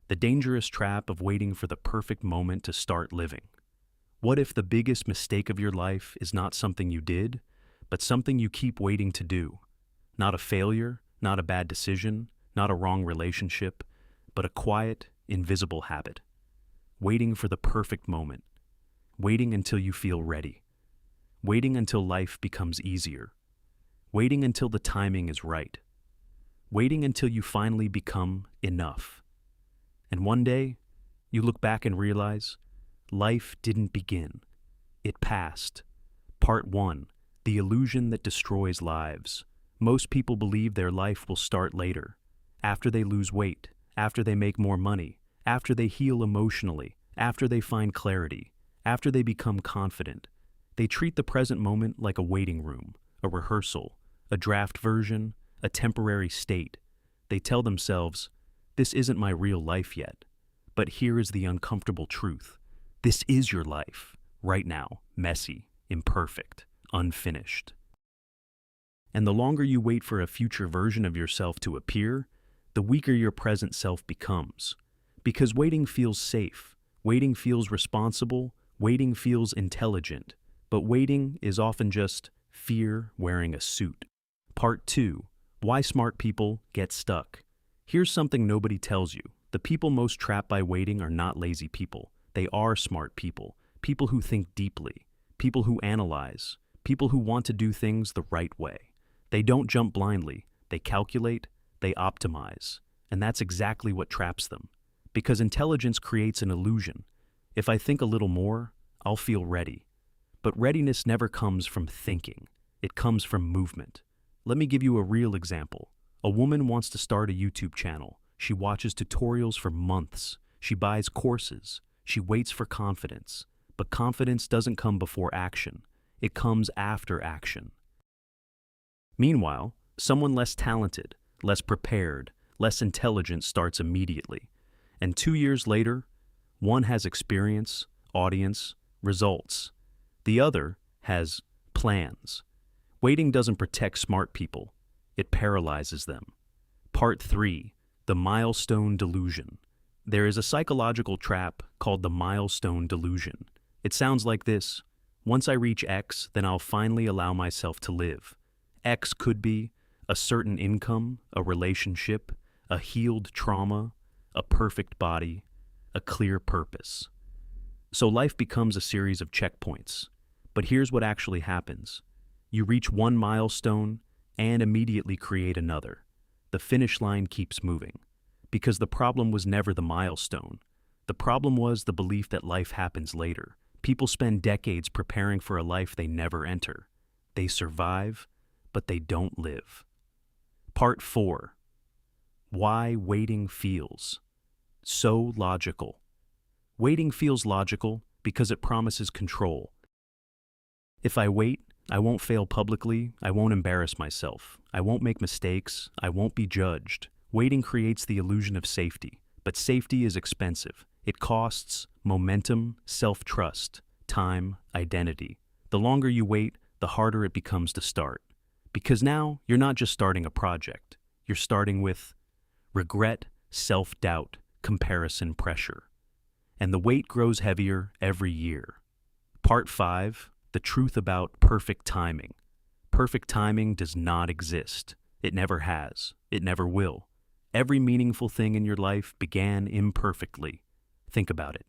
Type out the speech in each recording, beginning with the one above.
The dangerous trap of waiting for the perfect moment to start living. What if the biggest mistake of your life is not something you did, but something you keep waiting to do? Not a failure, not a bad decision, not a wrong relationship, but a quiet, invisible habit. Waiting for the perfect moment. Waiting until you feel ready. Waiting until life becomes easier. Waiting until the timing is right. Waiting until you finally become enough. And one day, you look back and realize, life didn't begin. It passed. Part 1. The illusion that destroys lives. Most people believe their life will start later. After they lose weight, after they make more money, after they heal emotionally, after they find clarity, after they become confident. They treat the present moment like a waiting room, a rehearsal, a draft version, a temporary state. They tell themselves, this isn't my real life yet. But here is the uncomfortable truth. This is your life, right now, messy, imperfect, unfinished. And the longer you wait for a future version of yourself to appear, the weaker your present self becomes. Because waiting feels safe, waiting feels responsible, waiting feels intelligent. But waiting is often just fear wearing a suit. Part 2. Why smart people get stuck. Here's something nobody tells you. The people most trapped by waiting are not lazy people. They are smart people. People who think deeply. People who analyze. People who want to do things the right way. They don't jump blindly. They calculate. They optimize. And that's exactly what traps them. Because intelligence creates an illusion. If I think a little more, I'll feel ready. But readiness never comes from thinking. It comes from movement. Let me give you a real example. A woman wants to start a YouTube channel. She watches tutorials for months. She buys courses. She waits for confidence. But confidence doesn't come before action. It comes after action. Meanwhile, someone less talented, less prepared, less intelligent starts immediately. And 2 years later, one has experience, audience, results. The other has plans. Waiting doesn't protect smart people. It paralyzes them. Part 3. The milestone delusion. There is a psychological trap called the milestone delusion. It sounds like this. Once I reach X, then I'll finally allow myself to live. X could be a certain income, a relationship, a healed trauma, a perfect body, a clear purpose. So life becomes a series of checkpoints. But here's what actually happens. You reach one milestone and immediately create another. The finish line keeps moving. Because the problem was never the milestone. The problem was the belief that life happens later. People spend decades preparing for a life they never enter. They survive, but they don't live. Part 4. Why waiting feels so logical. Waiting feels logical because it promises control. If I wait, I won't fail publicly, I won't embarrass myself, I won't make mistakes, I won't be judged. Waiting creates the illusion of safety, but safety is expensive. It costs momentum, self-trust, time, identity. The longer you wait, the harder it becomes to start. Because now, you're not just starting a project. You're starting with regret, self-doubt, comparison pressure. And the weight grows heavier every year. Part 5. The truth about perfect timing. Perfect timing does not exist. It never has. It never will. Every meaningful thing in your life began imperfectly. Think about it.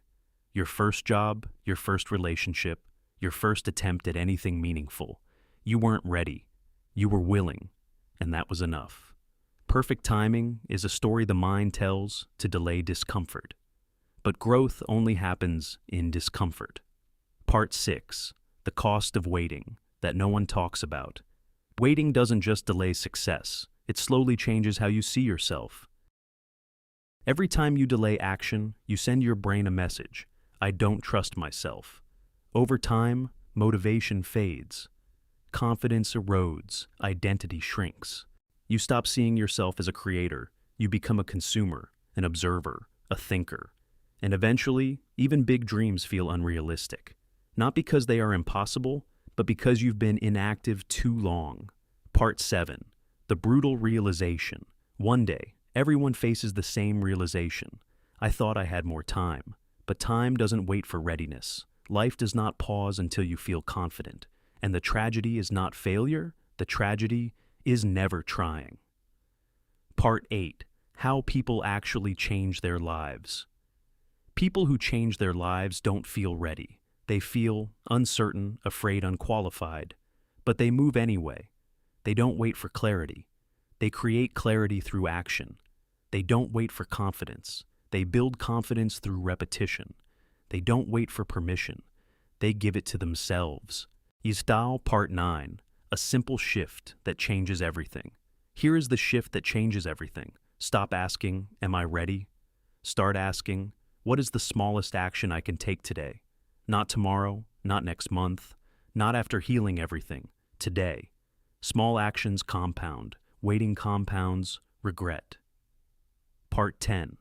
Your first job, your first relationship, your first attempt at anything meaningful. You weren't ready. You were willing, and that was enough. Perfect timing is a story the mind tells to delay discomfort. But growth only happens in discomfort. Part 6. The cost of waiting, that no one talks about. Waiting doesn't just delay success, it slowly changes how you see yourself. Every time you delay action, you send your brain a message, I don't trust myself. Over time, motivation fades. Confidence erodes, identity shrinks. You stop seeing yourself as a creator, you become a consumer, an observer, a thinker. And eventually, even big dreams feel unrealistic. Not because they are impossible, but because you've been inactive too long. Part 7. The brutal realization. One day, everyone faces the same realization. I thought I had more time. But time doesn't wait for readiness. Life does not pause until you feel confident. And the tragedy is not failure, the tragedy is never trying. Part 8. How people actually change their lives. People who change their lives don't feel ready. They feel uncertain, afraid, unqualified. But they move anyway. They don't wait for clarity. They create clarity through action. They don't wait for confidence. They build confidence through repetition. They don't wait for permission. They give it to themselves. Yistao Part 9. A simple shift that changes everything. Here is the shift that changes everything. Stop asking, am I ready? Start asking, what is the smallest action I can take today? Not tomorrow, not next month, not after healing everything. Today. Small actions compound. Waiting compounds regret. Part 10.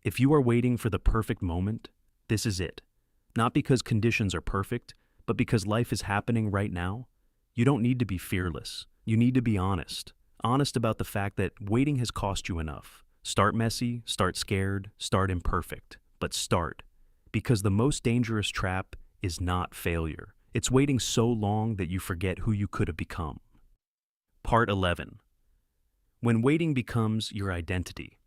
If you are waiting for the perfect moment, this is it. Not because conditions are perfect, but because life is happening right now. You don't need to be fearless. You need to be honest. Honest about the fact that waiting has cost you enough. Start messy, start scared, start imperfect. But start. Because the most dangerous trap is not failure. It's waiting so long that you forget who you could have become. Part 11. When waiting becomes your identity.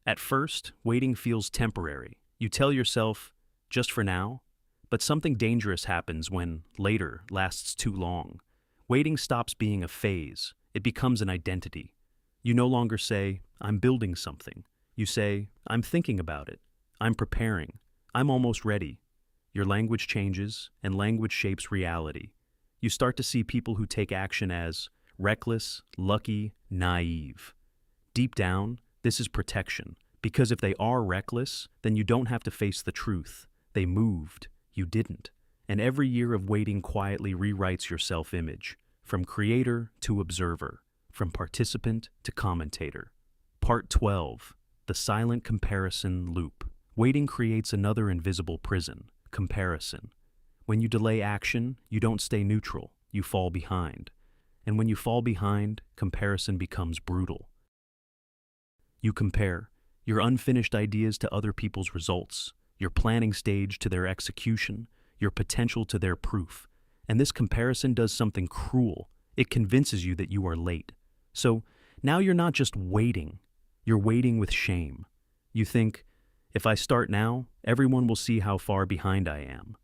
At first, waiting feels temporary. You tell yourself, just for now. But something dangerous happens when later lasts too long. Waiting stops being a phase. It becomes an identity. You no longer say, I'm building something. You say, I'm thinking about it. I'm preparing. I'm almost ready. Your language changes, and language shapes reality. You start to see people who take action as reckless, lucky, naive. Deep down, this is protection, because if they are reckless, then you don't have to face the truth. They moved, you didn't. And every year of waiting quietly rewrites your self-image, from creator to observer, from participant to commentator. Part 12. The silent comparison loop. Waiting creates another invisible prison, comparison. When you delay action, you don't stay neutral, you fall behind. And when you fall behind, comparison becomes brutal. You compare your unfinished ideas to other people's results, your planning stage to their execution, your potential to their proof. And this comparison does something cruel. It convinces you that you are late. So now you're not just waiting, you're waiting with shame. You think, if I start now, everyone will see how far behind I am.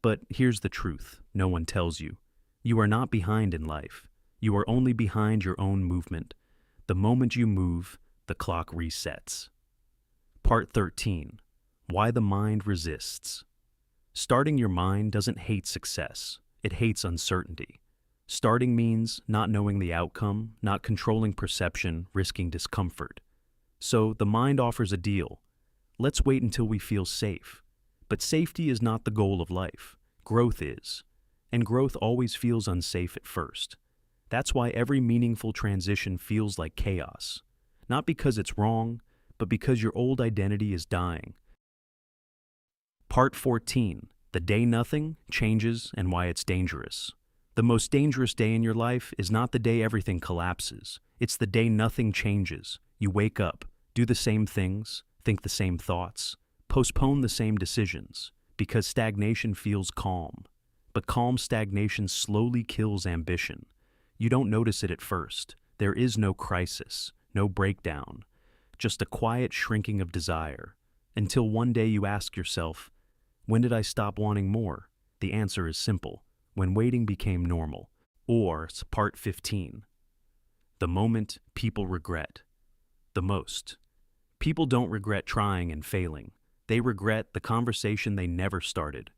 But here's the truth no one tells you. You are not behind in life. You are only behind your own movement. The moment you move, the clock resets. Part 13. Why the mind resists. Starting your mind doesn't hate success. It hates uncertainty. Starting means not knowing the outcome, not controlling perception, risking discomfort. So the mind offers a deal. Let's wait until we feel safe. But safety is not the goal of life. Growth is. And growth always feels unsafe at first. That's why every meaningful transition feels like chaos. Not because it's wrong, but because your old identity is dying. Part 14. The day nothing changes and why it's dangerous. The most dangerous day in your life is not the day everything collapses. It's the day nothing changes. You wake up, do the same things, think the same thoughts, postpone the same decisions, because stagnation feels calm. But calm stagnation slowly kills ambition. You don't notice it at first. There is no crisis, no breakdown, just a quiet shrinking of desire, until one day you ask yourself, when did I stop wanting more? The answer is simple. When waiting became normal. Or, Part 15. The moment people regret. The most. People don't regret trying and failing. They regret the conversation they never started.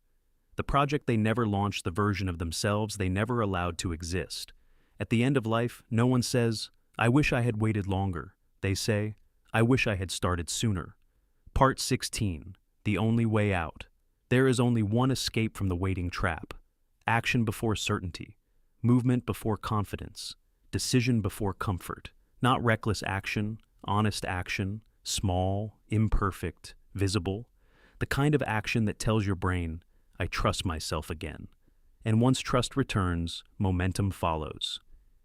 The project they never launched, the version of themselves they never allowed to exist. At the end of life, no one says, I wish I had waited longer. They say, I wish I had started sooner. Part 16. The only way out. There is only one escape from the waiting trap. Action before certainty. Movement before confidence. Decision before comfort. Not reckless action, honest action, small, imperfect, visible. The kind of action that tells your brain, I trust myself again. And once trust returns, momentum follows.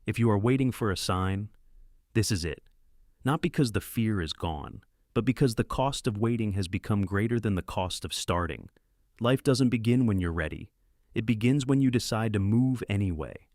If you are waiting for a sign, this is it. Not because the fear is gone, but because the cost of waiting has become greater than the cost of starting. Life doesn't begin when you're ready. It begins when you decide to move anyway.